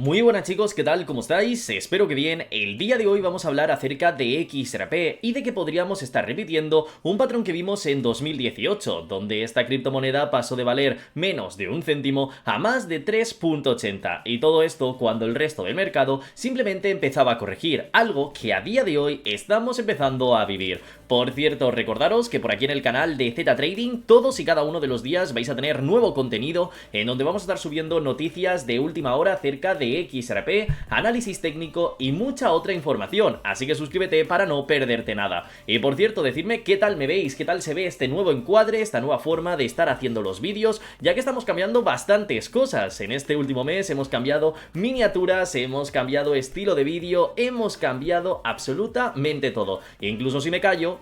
Muy buenas chicos, ¿qué tal? ¿Cómo estáis? Espero que bien. El día de hoy vamos a hablar acerca de XRP y de que podríamos estar repitiendo un patrón que vimos en 2018, donde esta criptomoneda pasó de valer menos de un céntimo a más de 3,80, y todo esto cuando el resto del mercado simplemente empezaba a corregir, algo que a día de hoy estamos empezando a vivir. Por cierto, recordaros que por aquí en el canal de Z Trading todos y cada uno de los días vais a tener nuevo contenido en donde vamos a estar subiendo noticias de última hora acerca de XRP, análisis técnico y mucha otra información, así que suscríbete para no perderte nada. Y por cierto, decidme qué tal me veis, qué tal se ve este nuevo encuadre, esta nueva forma de estar haciendo los vídeos, ya que estamos cambiando bastantes cosas. En este último mes hemos cambiado miniaturas, hemos cambiado estilo de vídeo, hemos cambiado absolutamente todo. E incluso si me callo,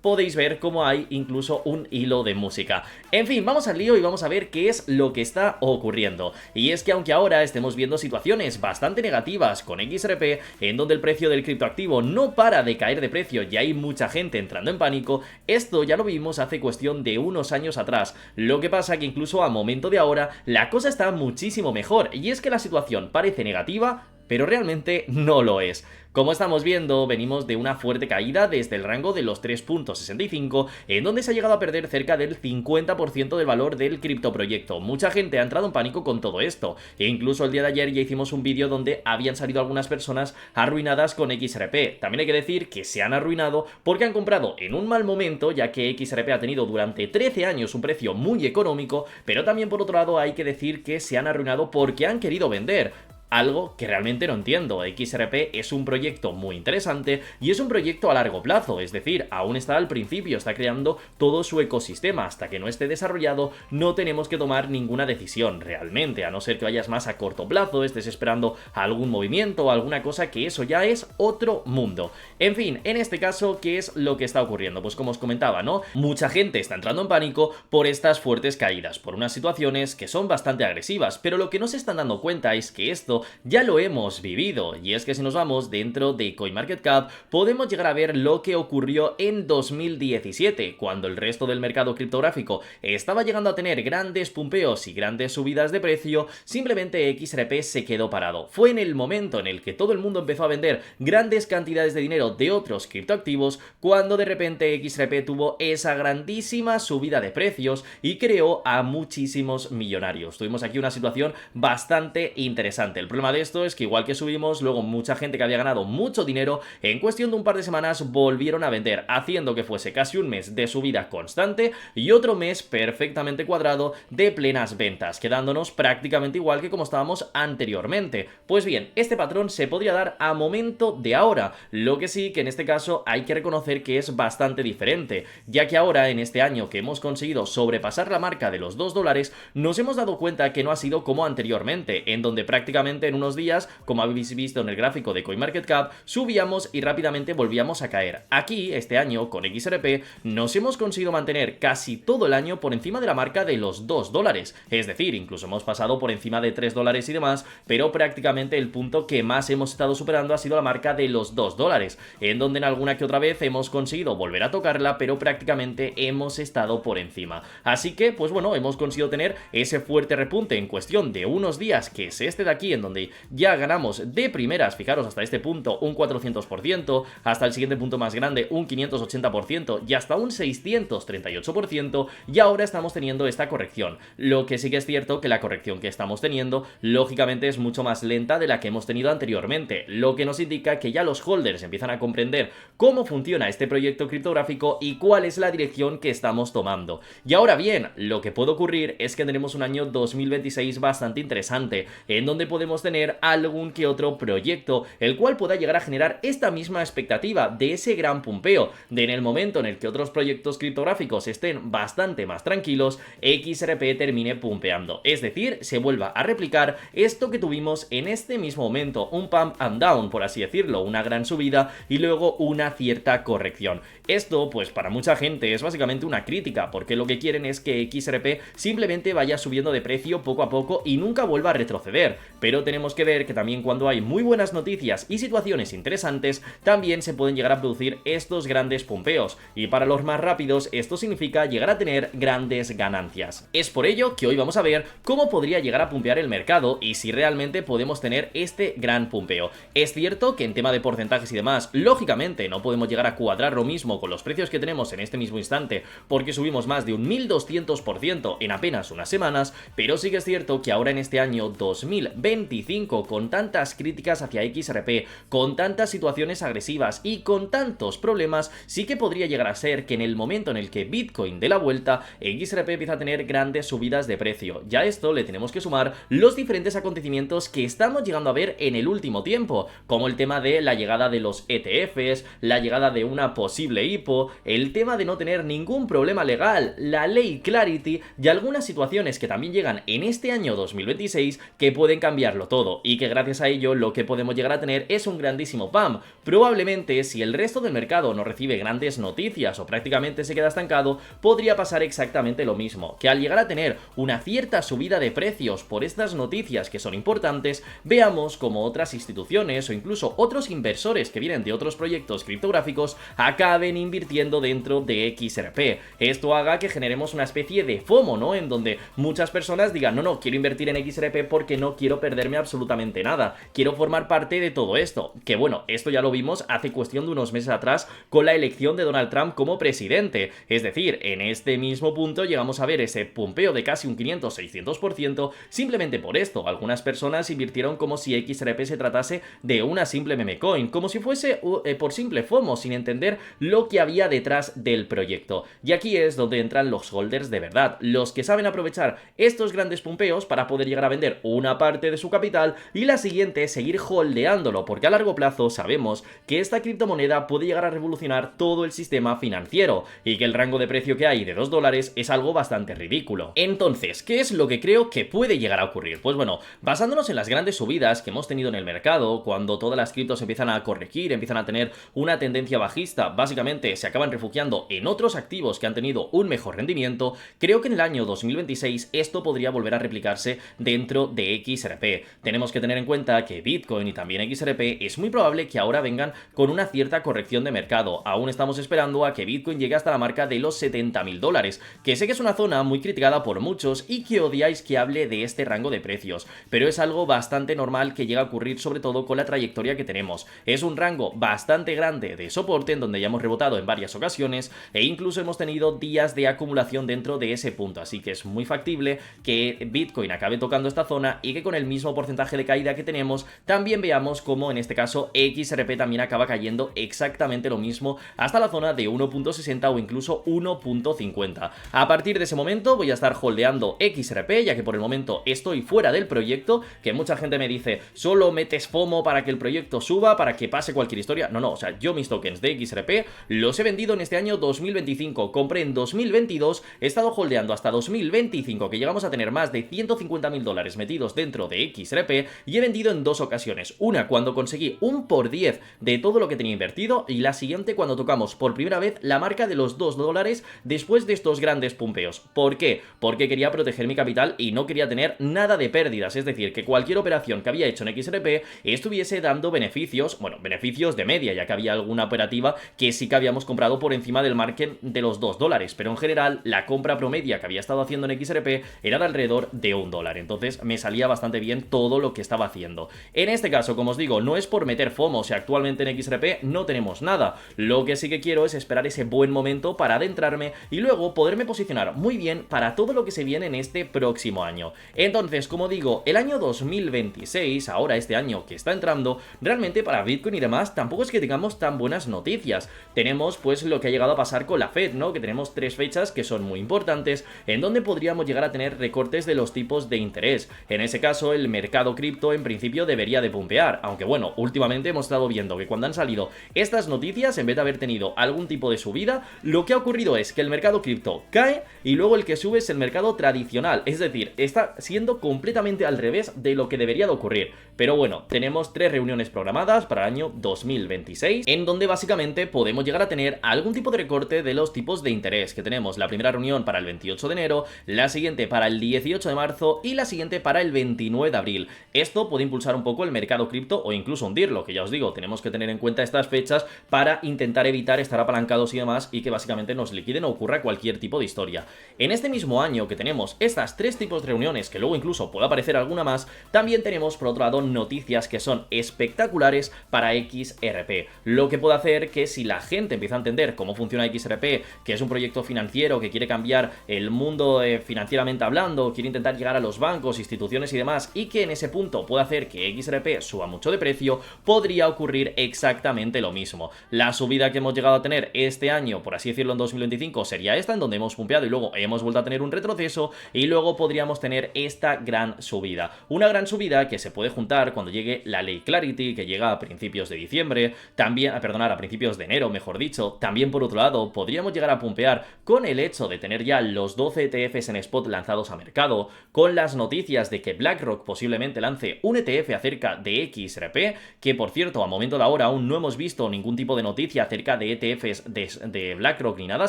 podéis ver cómo hay incluso un hilo de música. En fin, vamos al lío y vamos a ver qué es lo que está ocurriendo. Y es que aunque ahora estemos viendo situaciones bastante negativas con XRP, en donde el precio del criptoactivo no para de caer de precio y hay mucha gente entrando en pánico, esto ya lo vimos hace cuestión de unos años atrás. Lo que pasa que incluso a momento de ahora la cosa está muchísimo mejor, y es que la situación parece negativa, pero realmente no lo es. Como estamos viendo, venimos de una fuerte caída desde el rango de los 3,65, en donde se ha llegado a perder cerca del 50% del valor del criptoproyecto. Mucha gente ha entrado en pánico con todo esto, e incluso el día de ayer ya hicimos un vídeo donde habían salido algunas personas arruinadas con XRP. También hay que decir que se han arruinado porque han comprado en un mal momento, ya que XRP ha tenido durante 13 años un precio muy económico, pero también por otro lado hay que decir que se han arruinado porque han querido vender. Algo que realmente no entiendo. XRP es un proyecto muy interesante y es un proyecto a largo plazo, es decir, aún está al principio, está creando todo su ecosistema. Hasta que no esté desarrollado no tenemos que tomar ninguna decisión realmente, a no ser que vayas más a corto plazo, estés esperando algún movimiento o alguna cosa, que eso ya es otro mundo. En fin, en este caso, ¿qué es lo que está ocurriendo? Pues como os comentaba, ¿no? Mucha gente está entrando en pánico por estas fuertes caídas, por unas situaciones que son bastante agresivas, pero lo que no se están dando cuenta es que esto ya lo hemos vivido, y es que si nos vamos dentro de CoinMarketCap podemos llegar a ver lo que ocurrió en 2017, cuando el resto del mercado criptográfico estaba llegando a tener grandes pumpeos y grandes subidas de precio. Simplemente XRP se quedó parado. Fue en el momento en el que todo el mundo empezó a vender grandes cantidades de dinero de otros criptoactivos, cuando de repente XRP tuvo esa grandísima subida de precios y creó a muchísimos millonarios. Tuvimos aquí una situación bastante interesante. El problema de esto es que igual que subimos, luego mucha gente que había ganado mucho dinero en cuestión de un par de semanas volvieron a vender, haciendo que fuese casi un mes de subida constante y otro mes perfectamente cuadrado de plenas ventas, quedándonos prácticamente igual que como estábamos anteriormente. Pues bien, este patrón se podría dar a momento de ahora, lo que sí que en este caso hay que reconocer que es bastante diferente, ya que ahora en este año que hemos conseguido sobrepasar la marca de los $2, nos hemos dado cuenta que no ha sido como anteriormente, en donde prácticamente en unos días, como habéis visto en el gráfico de CoinMarketCap, subíamos y rápidamente volvíamos a caer. Aquí, este año, con XRP, nos hemos conseguido mantener casi todo el año por encima de la marca de los $2, es decir, incluso hemos pasado por encima de $3 y demás, pero prácticamente el punto que más hemos estado superando ha sido la marca de los $2, en donde en alguna que otra vez hemos conseguido volver a tocarla, pero prácticamente hemos estado por encima. Así que, pues bueno, hemos conseguido tener ese fuerte repunte en cuestión de unos días, que es este de aquí, en donde ya ganamos de primeras, fijaros, hasta este punto un 400%, hasta el siguiente punto más grande un 580% y hasta un 638%, y ahora estamos teniendo esta corrección. Lo que sí que es cierto que la corrección que estamos teniendo lógicamente es mucho más lenta de la que hemos tenido anteriormente, lo que nos indica que ya los holders empiezan a comprender cómo funciona este proyecto criptográfico y cuál es la dirección que estamos tomando. Y ahora bien, lo que puede ocurrir es que tenemos un año 2026 bastante interesante, en donde podemos tener algún que otro proyecto el cual pueda llegar a generar esta misma expectativa de ese gran pumpeo, de en el momento en el que otros proyectos criptográficos estén bastante más tranquilos, XRP termine pumpeando, es decir, se vuelva a replicar esto que tuvimos en este mismo momento, un pump and down, por así decirlo, una gran subida y luego una cierta corrección. Esto, pues para mucha gente es básicamente una crítica, porque lo que quieren es que XRP simplemente vaya subiendo de precio poco a poco y nunca vuelva a retroceder, pero tenemos que ver que también cuando hay muy buenas noticias y situaciones interesantes, también se pueden llegar a producir estos grandes pumpeos, y para los más rápidos esto significa llegar a tener grandes ganancias. Es por ello que hoy vamos a ver cómo podría llegar a pumpear el mercado y si realmente podemos tener este gran pumpeo. Es cierto que en tema de porcentajes y demás, lógicamente no podemos llegar a cuadrar lo mismo con los precios que tenemos en este mismo instante, porque subimos más de un 1200% en apenas unas semanas, pero sí que es cierto que ahora en este año 2025, con tantas críticas hacia XRP, con tantas situaciones agresivas y con tantos problemas, sí que podría llegar a ser que en el momento en el que Bitcoin dé la vuelta, XRP empieza a tener grandes subidas de precio. Ya a esto le tenemos que sumar los diferentes acontecimientos que estamos llegando a ver en el último tiempo, como el tema de la llegada de los ETFs, la llegada de una posible IPO, el tema de no tener ningún problema legal, la ley Clarity y algunas situaciones que también llegan en este año 2026 que pueden cambiarlo todo, y que gracias a ello lo que podemos llegar a tener es un grandísimo pump. Probablemente si el resto del mercado no recibe grandes noticias o prácticamente se queda estancado, podría pasar exactamente lo mismo, que al llegar a tener una cierta subida de precios por estas noticias que son importantes, veamos como otras instituciones o incluso otros inversores que vienen de otros proyectos criptográficos acaben invirtiendo dentro de XRP. Esto haga que generemos una especie de FOMO, ¿no? En donde muchas personas digan, no, quiero invertir en XRP porque no quiero perderme absolutamente nada, quiero formar parte de todo esto. Que bueno, esto ya lo vimos hace cuestión de unos meses atrás con la elección de Donald Trump como presidente. Es decir, en este mismo punto llegamos a ver ese pumpeo de casi un 500-600% simplemente por esto. Algunas personas invirtieron como si XRP se tratase de una simple meme coin, como si fuese por simple FOMO, sin entender lo que había detrás del proyecto. Y aquí es donde entran los holders de verdad, los que saben aprovechar estos grandes pumpeos para poder llegar a vender una parte de su capital y la siguiente seguir holdeándolo, porque a largo plazo sabemos que esta criptomoneda puede llegar a revolucionar todo el sistema financiero y que el rango de precio que hay de $2 es algo bastante ridículo. Entonces, ¿qué es lo que creo que puede llegar a ocurrir? Pues bueno, basándonos en las grandes subidas que hemos tenido en el mercado, cuando todas las criptos empiezan a corregir, empiezan a tener una tendencia bajista, básicamente se acaban refugiando en otros activos que han tenido un mejor rendimiento, creo que en el año 2026 esto podría volver a replicarse dentro de XRP. Tenemos que tener en cuenta que Bitcoin y también XRP es muy probable que ahora vengan con una cierta corrección de mercado. Aún estamos esperando a que Bitcoin llegue hasta la marca de los $70.000, que sé que es una zona muy criticada por muchos y que odiáis que hable de este rango de precios, pero es algo bastante normal que llega a ocurrir, sobre todo con la trayectoria que tenemos. Es un rango bastante grande de soporte en donde ya hemos rebotado en varias ocasiones e incluso hemos tenido días de acumulación dentro de ese punto, así que es muy factible que Bitcoin acabe tocando esta zona y que con el mismo porcentaje de caída que tenemos también veamos como en este caso XRP también acaba cayendo exactamente lo mismo hasta la zona de 1.60 o incluso 1.50. A partir de ese momento voy a estar holdeando XRP, ya que por el momento estoy fuera del proyecto, que mucha gente me dice, solo metes FOMO para que el proyecto suba, para que pase cualquier historia. No, o sea, yo mis tokens de XRP los he vendido en este año 2025, compré en 2022, he estado holdeando hasta 2025, que llegamos a tener más de $150.000 metidos dentro de XRP, y he vendido en dos ocasiones, una cuando conseguí un por 10 de todo lo que tenía invertido y la siguiente cuando tocamos por primera vez la marca de los $2 después de estos grandes pumpeos. ¿Por qué? Porque quería proteger mi capital y no quería tener nada de pérdidas, es decir, que cualquier operación que había hecho en XRP estuviese dando beneficios, bueno, beneficios de media, ya que había alguna operativa que sí que habíamos comprado por encima del margen de los $2, pero en general la compra promedia que había estado haciendo en XRP era de alrededor de $1, entonces me salía bastante bien todo lo que estaba haciendo. En este caso, como os digo, no es por meter FOMO, o sea, actualmente en XRP no tenemos nada, lo que sí que quiero es esperar ese buen momento para adentrarme y luego poderme posicionar muy bien para todo lo que se viene en este próximo año. Entonces, como digo, el año 2026, ahora este año que está entrando, realmente para Bitcoin y demás tampoco es que tengamos tan buenas noticias. Tenemos pues lo que ha llegado a pasar con la Fed, ¿no? Que tenemos 3 fechas que son muy importantes, en donde podríamos llegar a tener recortes de los tipos de interés. En ese caso, el mercado cripto en principio debería de pumpear, aunque bueno, últimamente hemos estado viendo que cuando han salido estas noticias, en vez de haber tenido algún tipo de subida, lo que ha ocurrido es que el mercado cripto cae y luego el que sube es el mercado tradicional, es decir, está siendo completamente al revés de lo que debería de ocurrir. Pero bueno, tenemos 3 reuniones programadas para el año 2026, en donde básicamente podemos llegar a tener algún tipo de recorte de los tipos de interés, que tenemos la primera reunión para el 28 de enero, la siguiente para el 18 de marzo y la siguiente para el 29 de abril. abril. Esto puede impulsar un poco el mercado cripto o incluso hundirlo, que ya os digo, tenemos que tener en cuenta estas fechas para intentar evitar estar apalancados y demás y que básicamente nos liquiden o ocurra cualquier tipo de historia. En este mismo año que tenemos estas tres tipos de reuniones, que luego incluso puede aparecer alguna más, también tenemos por otro lado noticias que son espectaculares para XRP, lo que puede hacer que si la gente empieza a entender cómo funciona XRP, que es un proyecto financiero que quiere cambiar el mundo financieramente hablando, quiere intentar llegar a los bancos, instituciones y demás, y que en ese punto puede hacer que XRP suba mucho de precio, podría ocurrir exactamente lo mismo. La subida que hemos llegado a tener este año, por así decirlo, en 2025, sería esta, en donde hemos pumpeado y luego hemos vuelto a tener un retroceso, y luego podríamos tener esta gran subida. Una gran subida que se puede juntar cuando llegue la ley Clarity, que llega a principios de diciembre, también, a principios de enero, mejor dicho. También, por otro lado, podríamos llegar a pumpear con el hecho de tener ya los 12 ETFs en spot lanzados a mercado, con las noticias de que BlackRock posiblemente lance un ETF acerca de XRP, que por cierto, a momento de ahora aún no hemos visto ningún tipo de noticia acerca de ETFs de BlackRock ni nada,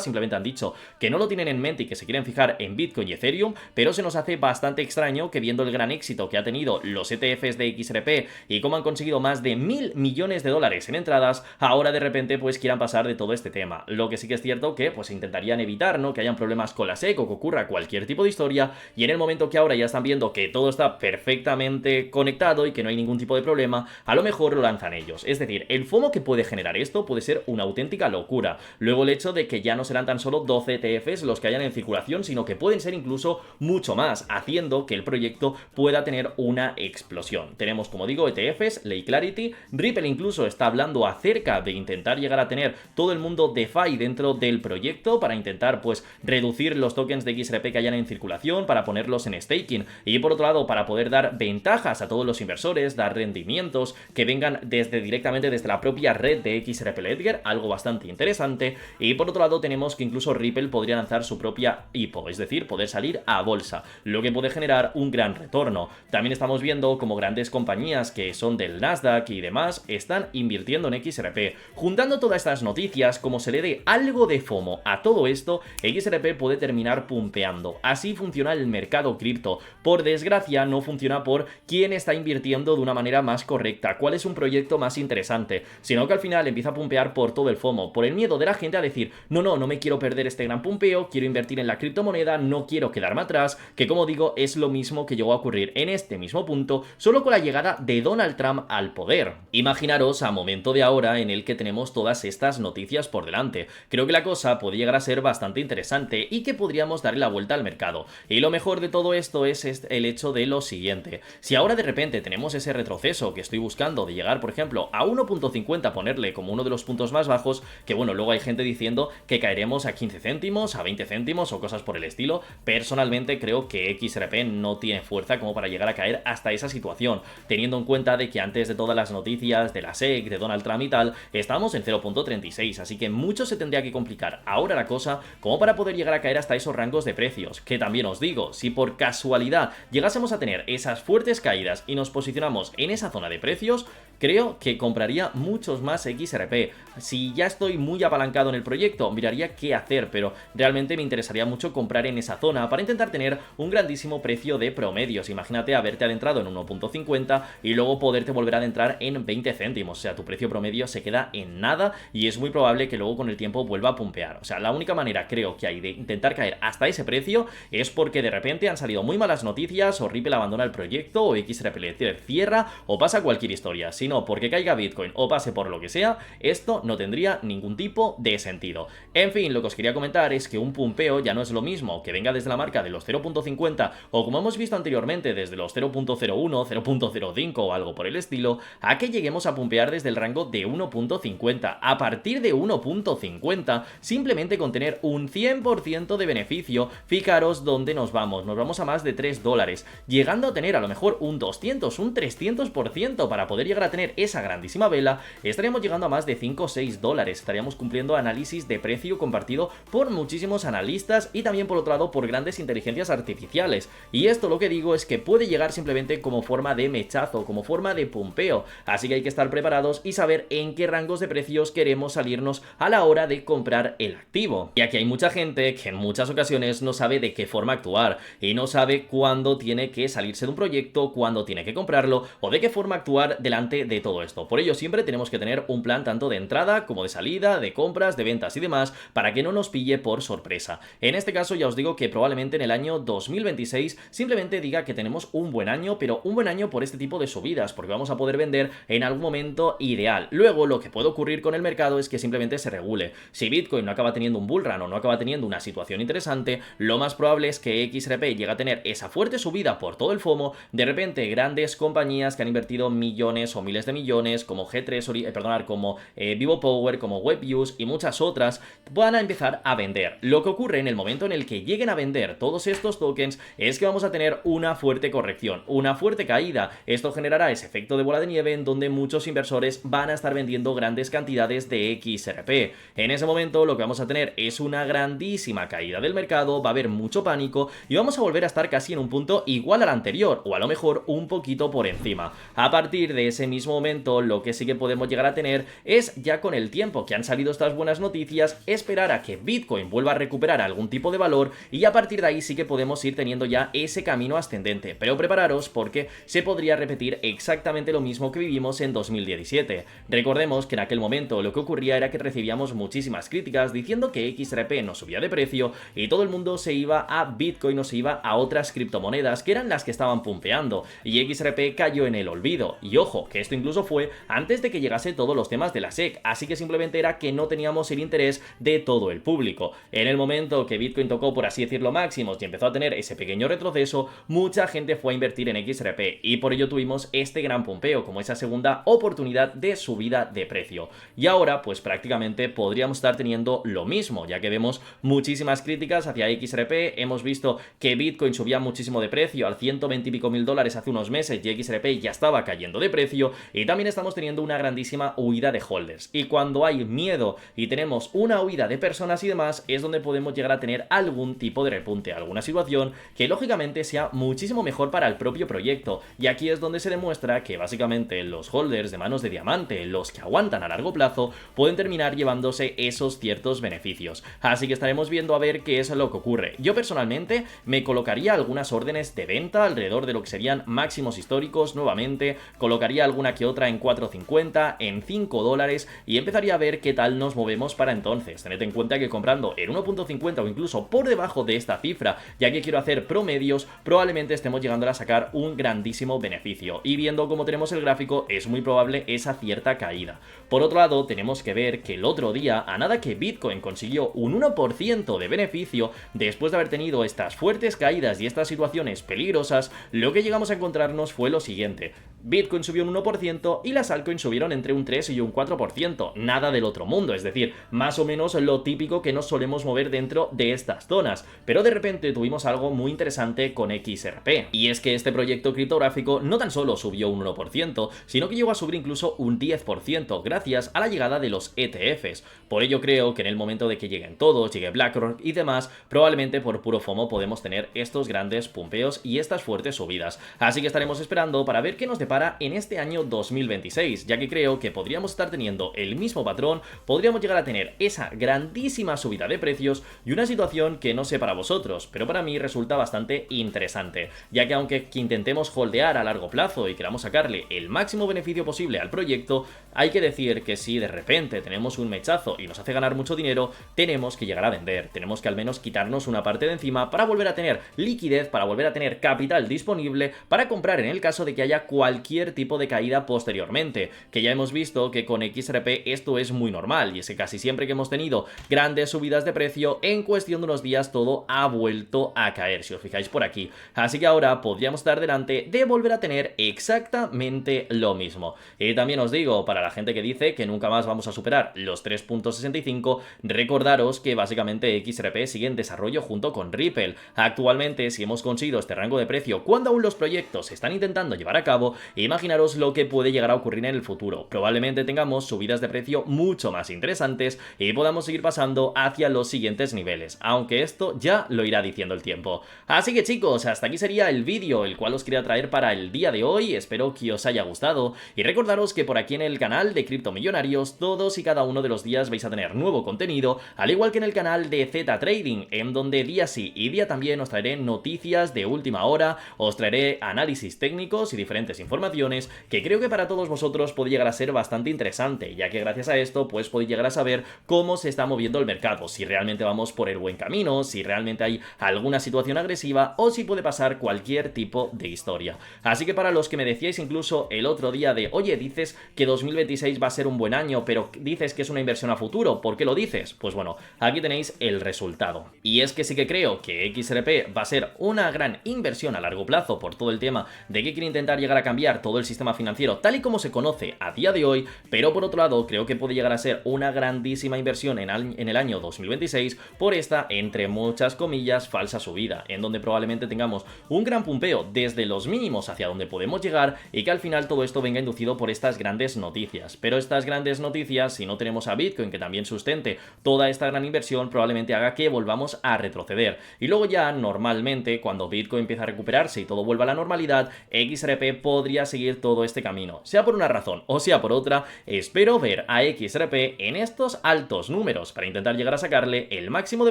simplemente han dicho que no lo tienen en mente y que se quieren fijar en Bitcoin y Ethereum, pero se nos hace bastante extraño que, viendo el gran éxito que ha tenido los ETFs de XRP y cómo han conseguido más de 1.000 millones de dólares en entradas, ahora de repente pues quieran pasar de todo este tema. Lo que sí que es cierto que pues intentarían evitar, ¿no?, que hayan problemas con la SEC o que ocurra cualquier tipo de historia, y en el momento que ahora ya están viendo que todo está perfectamente conectado y que no hay ningún tipo de problema, a lo mejor lo lanzan ellos. Es decir, el FOMO que puede generar esto puede ser una auténtica locura. Luego el hecho de que ya no serán tan solo 12 ETFs los que hayan en circulación, sino que pueden ser incluso mucho más, haciendo que el proyecto pueda tener una explosión. Tenemos, como digo, ETFs, Ley Clarity, Ripple incluso está hablando acerca de intentar llegar a tener todo el mundo DeFi dentro del proyecto para intentar pues reducir los tokens de XRP que hayan en circulación, para ponerlos en staking, y por otro lado para poder dar ventajas a todos los inversores, dar rendimientos que vengan directamente desde la propia red de XRP Ledger, algo bastante interesante. Y por otro lado tenemos que incluso Ripple podría lanzar su propia IPO, es decir, poder salir a bolsa, lo que puede generar un gran retorno. También estamos viendo como grandes compañías que son del Nasdaq y demás están invirtiendo en XRP. Juntando todas estas noticias, como se le dé algo de FOMO a todo esto, XRP puede terminar pumpeando. Así funciona el mercado cripto. Por desgracia, no funciona por quién está invirtiendo de una manera más correcta, cuál es un proyecto más interesante, sino que al final empieza a pumpear por todo el FOMO, por el miedo de la gente a decir, no me quiero perder este gran pumpeo, quiero invertir en la criptomoneda, no quiero quedarme atrás, que como digo, es lo mismo que llegó a ocurrir en este mismo punto, solo con la llegada de Donald Trump al poder. Imaginaros a momento de ahora en el que tenemos todas estas noticias por delante. Creo que la cosa puede llegar a ser bastante interesante y que podríamos darle la vuelta al mercado. Y lo mejor de todo esto es el hecho de lo siguiente: si ahora de repente tenemos ese retroceso que estoy buscando de llegar, por ejemplo, a 1.50, ponerle como uno de los puntos más bajos, que bueno, luego hay gente diciendo que caeremos a 15 céntimos, a 20 céntimos o cosas por el estilo. Personalmente creo que XRP no tiene fuerza como para llegar a caer hasta esa situación, teniendo en cuenta de que antes de todas las noticias de la SEC, de Donald Trump y tal, estamos en 0.36, así que mucho se tendría que complicar ahora la cosa como para poder llegar a caer hasta esos rangos de precios, que también os digo, si por casualidad llegásemos a tener esas fuertes caídas y nos posicionamos en esa zona de precios, creo que compraría muchos más XRP. Si ya estoy muy apalancado en el proyecto, miraría qué hacer, pero realmente me interesaría mucho comprar en esa zona para intentar tener un grandísimo precio de promedios. Imagínate haberte adentrado en 1.50 y luego poderte volver a adentrar en 20 céntimos, o sea, tu precio promedio se queda en nada y es muy probable que luego con el tiempo vuelva a pumpear. O sea, la única manera creo que hay de intentar caer hasta ese precio es porque de repente han salido muy malas noticias, o Ripple abandona el proyecto, o XRP cierra, o pasa cualquier historia. Si no, porque caiga Bitcoin o pase por lo que sea, esto no tendría ningún tipo de sentido. En fin, lo que os quería comentar es que un pumpeo ya no es lo mismo que venga desde la marca de los 0.50 o, como hemos visto anteriormente, desde los 0.01, 0.05 o algo por el estilo, a que lleguemos a pumpear desde el rango de 1.50. A partir de 1.50, simplemente con tener un 100% de beneficio, fijaros dónde nos vamos a más de $3, llegando a tener a lo mejor un 200, un 300% para poder llegar a tener esa grandísima vela. Estaríamos llegando a más de 5 o 6 dólares, estaríamos cumpliendo análisis de precio compartido por muchísimos analistas y también por otro lado por grandes inteligencias artificiales, y esto lo que digo es que puede llegar simplemente como forma de mechazo, como forma de pumpeo, así que hay que estar preparados y saber en qué rangos de precios queremos salirnos a la hora de comprar el activo. Y aquí hay mucha gente que en muchas ocasiones no sabe de qué forma actuar y no sabe cuándo tiene que salirse de un proyecto proyecto, cuándo tiene que comprarlo o de qué forma actuar delante de todo esto. Por ello siempre tenemos que tener un plan tanto de entrada como de salida, de compras, de ventas y demás, para que no nos pille por sorpresa. En este caso ya os digo que probablemente en el año 2026 simplemente diga que tenemos un buen año, pero un buen año por este tipo de subidas, porque vamos a poder vender en algún momento ideal. Luego lo que puede ocurrir con el mercado es que simplemente se regule. Si Bitcoin no acaba teniendo un bull run o no acaba teniendo una situación interesante, lo más probable es que XRP llegue a tener esa fuerte subida por todo el FOMO. De repente grandes compañías que han invertido millones o miles de millones como G3, como Vivo Power, como WebViews y muchas otras van a empezar a vender. Lo que ocurre en el momento en el que lleguen a vender todos estos tokens es que vamos a tener una fuerte corrección, una fuerte caída. Esto generará ese efecto de bola de nieve en donde muchos inversores van a estar vendiendo grandes cantidades de XRP. En ese momento lo que vamos a tener es una grandísima caída del mercado, va a haber mucho pánico y vamos a volver a estar casi en un punto igual al anterior o a lo mejor un poquito por encima. A partir de ese mismo momento lo que sí que podemos llegar a tener es, ya con el tiempo que han salido estas buenas noticias, esperar a que Bitcoin vuelva a recuperar algún tipo de valor y a partir de ahí sí que podemos ir teniendo ya ese camino ascendente. Pero prepararos porque se podría repetir exactamente lo mismo que vivimos en 2017. Recordemos que en aquel momento lo que ocurría era que recibíamos muchísimas críticas diciendo que XRP no subía de precio y todo el mundo se iba a Bitcoin o se iba a otras criptomonedas que eran las que estaban pumpeando y XRP cayó en el olvido. Y ojo, que esto incluso fue antes de que llegase todos los temas de la SEC, así que simplemente era que no teníamos el interés de todo el público. En el momento que Bitcoin tocó, por así decirlo, máximos y empezó a tener ese pequeño retroceso, mucha gente fue a invertir en XRP y por ello tuvimos este gran pumpeo como esa segunda oportunidad de subida de precio. Y ahora pues prácticamente podríamos estar teniendo lo mismo, ya que vemos muchísimas críticas hacia XRP. Hemos visto que Bitcoin subía muchísimo de precio al 120 y pico mil dólares hace unos meses y XRP ya estaba cayendo de precio, y también estamos teniendo una grandísima huida de holders. Y cuando hay miedo y tenemos una huida de personas y demás, es donde podemos llegar a tener algún tipo de repunte, alguna situación que lógicamente sea muchísimo mejor para el propio proyecto. Y aquí es donde se demuestra que básicamente los holders de manos de diamante, los que aguantan a largo plazo, pueden terminar llevándose esos ciertos beneficios. Así que estaremos viendo a ver qué es lo que ocurre. Yo personalmente me colocaría algunas órdenes de venta alrededor de lo que serían máximos históricos nuevamente, colocaría alguna que otra en 4.50, en 5 dólares y empezaría a ver qué tal nos movemos para entonces. Tened en cuenta que comprando en 1.50 o incluso por debajo de esta cifra, ya que quiero hacer promedios, probablemente estemos llegando a sacar un grandísimo beneficio, y viendo cómo tenemos el gráfico es muy probable esa cierta caída. Por otro lado, tenemos que ver que el otro día, a nada que Bitcoin consiguió un 1% de beneficio, después de haber tenido estas fuertes caídas y estas situaciones peligrosas, lo que llegamos a encontrarnos fue lo siguiente: Bitcoin subió un 1% y las altcoins subieron entre un 3 y un 4%, nada del otro mundo, es decir, más o menos lo típico que nos solemos mover dentro de estas zonas. Pero de repente tuvimos algo muy interesante con XRP, y es que este proyecto criptográfico no tan solo subió un 1%, sino que llegó a subir incluso un 10% gracias a la llegada de los ETFs. Por ello creo que en el momento de que lleguen todos, llegue BlackRock y demás, probablemente por puro FOMO podemos tener estos grandes pumpeos y estas fuertes subidas. Así que estaremos esperando para ver qué nos depara en este año 2026, ya que creo que podríamos estar teniendo el mismo patrón, podríamos llegar a tener esa grandísima subida de precios y una situación que no sé para vosotros, pero para mí resulta bastante interesante, ya que aunque intentemos holdear a largo plazo y queramos sacarle el máximo beneficio posible al proyecto, hay que decir que si de repente tenemos un mechazo y nos hace ganar mucho dinero, tenemos que llegar a vender, tenemos que al menos quitarnos una parte de encima para volver a tener liquidez, para volver a tener capital disponible para comprar en el caso de que haya cualquier tipo de caída posteriormente, que ya hemos visto que con XRP esto es muy normal, y es que casi siempre que hemos tenido grandes subidas de precio, en cuestión de unos días todo ha vuelto a caer, si os fijáis por aquí. Así que ahora podríamos estar delante de volver a tener exactamente lo mismo. Y también os digo, para la gente que dice que nunca más vamos a superar los 3.65, recordaros que básicamente XRP sigue en desarrollo junto con Ripple. Actualmente, si hemos conseguido este rango de precio cuando aún los proyectos se están intentando llevar a cabo, imaginaros lo que puede llegar a ocurrir en el futuro. Probablemente tengamos subidas de precio mucho más interesantes y podamos seguir pasando hacia los siguientes niveles, aunque esto ya lo irá diciendo el tiempo. Así que chicos, hasta aquí sería el vídeo el cual os quería traer para el día de hoy. Espero que os haya gustado y recordaros que por aquí en el canal de Cripto Millonarios todos y cada uno de los días vais a tener nuevo contenido, al igual que en el canal de Z Trading, en donde día sí y día también os traeré noticias de última hora, os traeré análisis técnicos y diferentes informaciones que creo que para todos vosotros puede llegar a ser bastante interesante, ya que gracias a esto pues podéis llegar a saber cómo se está moviendo el mercado, si realmente vamos por el buen camino, si realmente hay alguna situación agresiva o si puede pasar cualquier tipo de historia. Así que para los que me decíais incluso el otro día de, oye, dices que 2026 va a ser un buen año, pero dices que es una inversión a futuro, ¿por qué lo dices? Pues bueno, aquí tenéis el resultado. Y es que sí que creo que XRP va a ser una gran inversión a largo plazo por todo el tema de que quiere intentar llegar a cambiar todo el sistema financiero tal y como se conoce a día de hoy, pero por otro lado creo que puede llegar a ser una grandísima inversión en el año 2026 por esta, entre muchas comillas, falsa subida, en donde probablemente tengamos un gran pumpeo desde los mínimos hacia donde podemos llegar y que al final todo esto venga inducido por estas grandes noticias. Pero estas grandes noticias, si no tenemos a Bitcoin que también sustente toda esta gran inversión, probablemente haga que volvamos a retroceder. Y luego ya normalmente cuando Bitcoin empieza a recuperarse y todo vuelva a la normalidad, XRP podría seguir todo este camino. Sea por una razón o sea por otra, espero ver a XRP en estos altos números para intentar llegar a sacarle el máximo de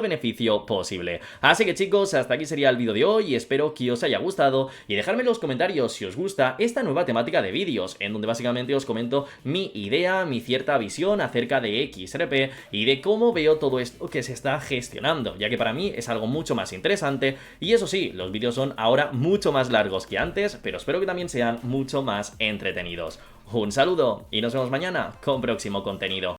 beneficio posible. Así que chicos, hasta aquí sería el vídeo de hoy y espero que os haya gustado y dejadme en los comentarios si os gusta esta nueva temática de vídeos, en donde básicamente os comento mi idea, mi cierta visión acerca de XRP y de cómo veo todo esto que se está gestionando, ya que para mí es algo mucho más interesante y eso sí, los vídeos son ahora mucho más largos que antes, pero espero que también sean mucho más entretenidos. Un saludo y nos vemos mañana con próximo contenido.